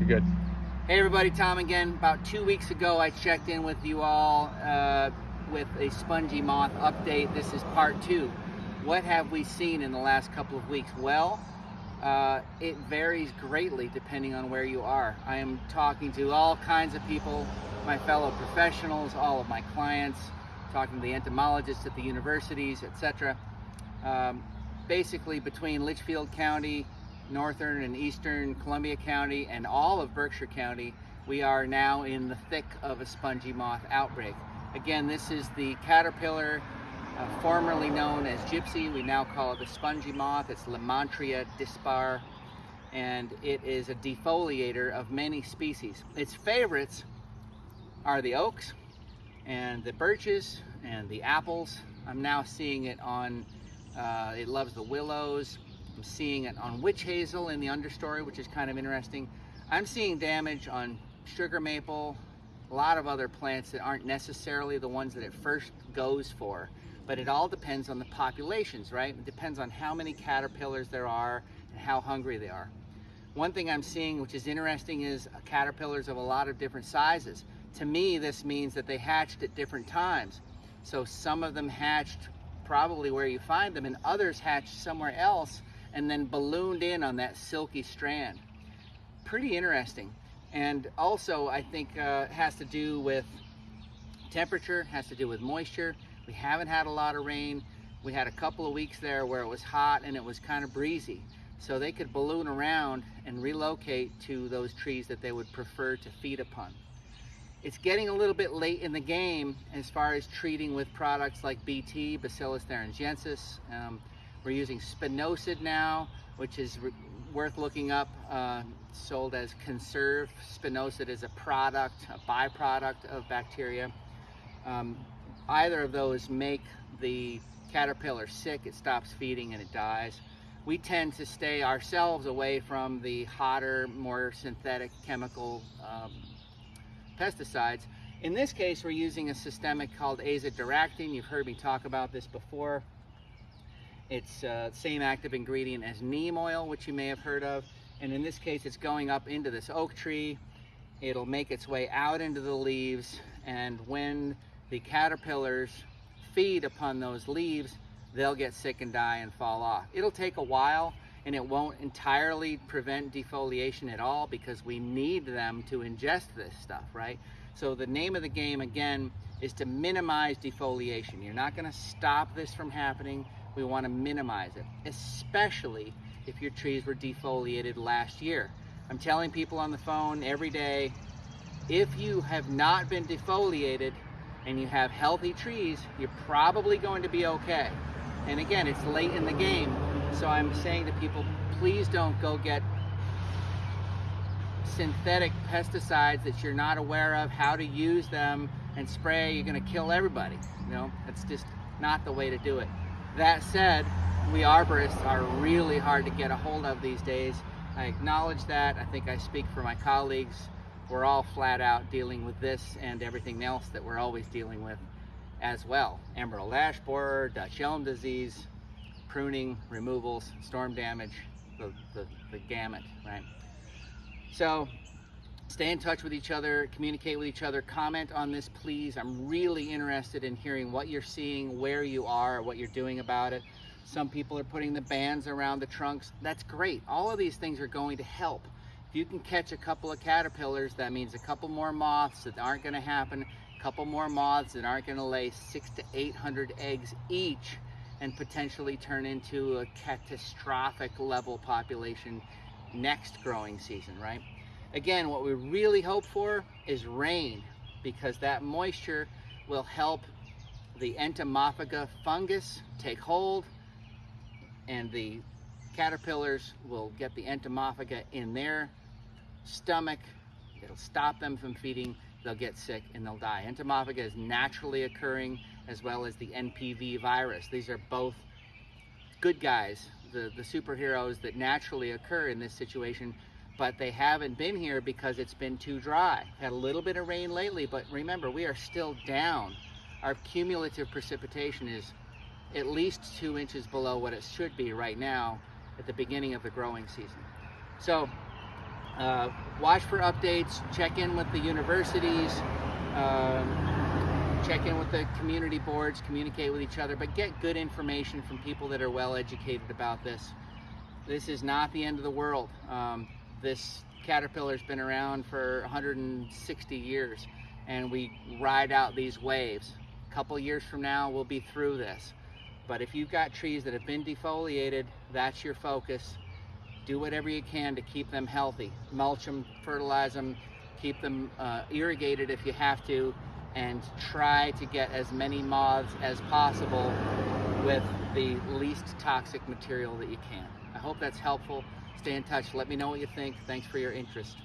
You're good. Hey everybody, Tom again. About 2 weeks ago, I checked in with you all with a Spongy Moth update. This is part 2. What have we seen in the last couple of weeks? Well, it varies greatly depending on where you are. I am talking to all kinds of people, my fellow professionals, all of my clients, talking to the entomologists at the universities, etc. Basically, between Litchfield County, Northern and Eastern Columbia County, and all of Berkshire County, we are now in the thick of a spongy moth outbreak. Again, this is the caterpillar formerly known as gypsy. We now call it the spongy moth. It's Lemantria dispar, and it is a defoliator of many species. Its favorites are the oaks and the birches and the apples. I'm now seeing it on, it loves the willows. I'm seeing it on witch hazel in the understory, which is kind of interesting. I'm seeing damage on sugar maple, a lot of other plants that aren't necessarily the ones that it first goes for, but it all depends on the populations, right? It depends on how many caterpillars there are and how hungry they are. One thing I'm seeing, which is interesting, is caterpillars of a lot of different sizes. To me, this means that they hatched at different times. So some of them hatched probably where you find them, and others hatched somewhere else and then ballooned in on that silky strand. Pretty interesting. And also, I think has to do with temperature, has to do with moisture. We haven't had a lot of rain. We had a couple of weeks there where it was hot and it was kind of breezy. So they could balloon around and relocate to those trees that they would prefer to feed upon. It's getting a little bit late in the game as far as treating with products like BT, Bacillus thuringiensis. We're using spinosad now, which is worth looking up, sold as conserve. Spinosad is a product, a byproduct of bacteria. Either of those make the caterpillar sick. It stops feeding and it dies. We tend to stay ourselves away from the hotter, more synthetic chemical pesticides. In this case, we're using a systemic called azadirachtin. You've heard me talk about this before. It's same active ingredient as neem oil, which you may have heard of. And in this case, it's going up into this oak tree. It'll make its way out into the leaves. And when the caterpillars feed upon those leaves, they'll get sick and die and fall off. It'll take a while, and it won't entirely prevent defoliation at all because we need them to ingest this stuff, right? So the name of the game, again, is to minimize defoliation. You're not going to stop this from happening. We want to minimize it, especially if your trees were defoliated last year. I'm telling people on the phone every day, if you have not been defoliated and you have healthy trees, you're probably going to be okay. And again, it's late in the game, so I'm saying to people, please don't go get synthetic pesticides that you're not aware of how to use them and spray. You're going to kill everybody. You know, that's just not the way to do it. That said, we arborists are really hard to get a hold of these days. I acknowledge that. I think I speak for my colleagues. We're all flat out dealing with this and everything else that we're always dealing with as well. Emerald ash borer, Dutch elm disease, pruning, removals, storm damage, the gamut, right? So stay in touch with each other, communicate with each other, comment on this, please. I'm really interested in hearing what you're seeing, where you are, what you're doing about it. Some people are putting the bands around the trunks. That's great. All of these things are going to help. If you can catch a couple of caterpillars, that means a couple more moths that aren't going to happen, a couple more moths that aren't going to lay 600 to 800 eggs each and potentially turn into a catastrophic level population next growing season, right? Again, what we really hope for is rain, because that moisture will help the entomophaga fungus take hold, and the caterpillars will get the entomophaga in their stomach. It'll stop them from feeding. They'll get sick and they'll die. Entomophaga is naturally occurring, as well as the NPV virus. These are both good guys, the superheroes that naturally occur in this situation, but they haven't been here because it's been too dry. Had a little bit of rain lately, but remember, we are still down. Our cumulative precipitation is at least 2 inches below what it should be right now at the beginning of the growing season. So Watch for updates, check in with the universities, check in with the community boards, communicate with each other, but get good information from people that are well educated about this. This is not the end of the world. This caterpillar's been around for 160 years, and we ride out these waves. A couple years from now, we'll be through this. But if you've got trees that have been defoliated, that's your focus. Do whatever you can to keep them healthy. Mulch them, fertilize them, keep them irrigated if you have to, and try to get as many moths as possible with the least toxic material that you can. I hope that's helpful. Stay in touch. Let me know what you think. Thanks for your interest.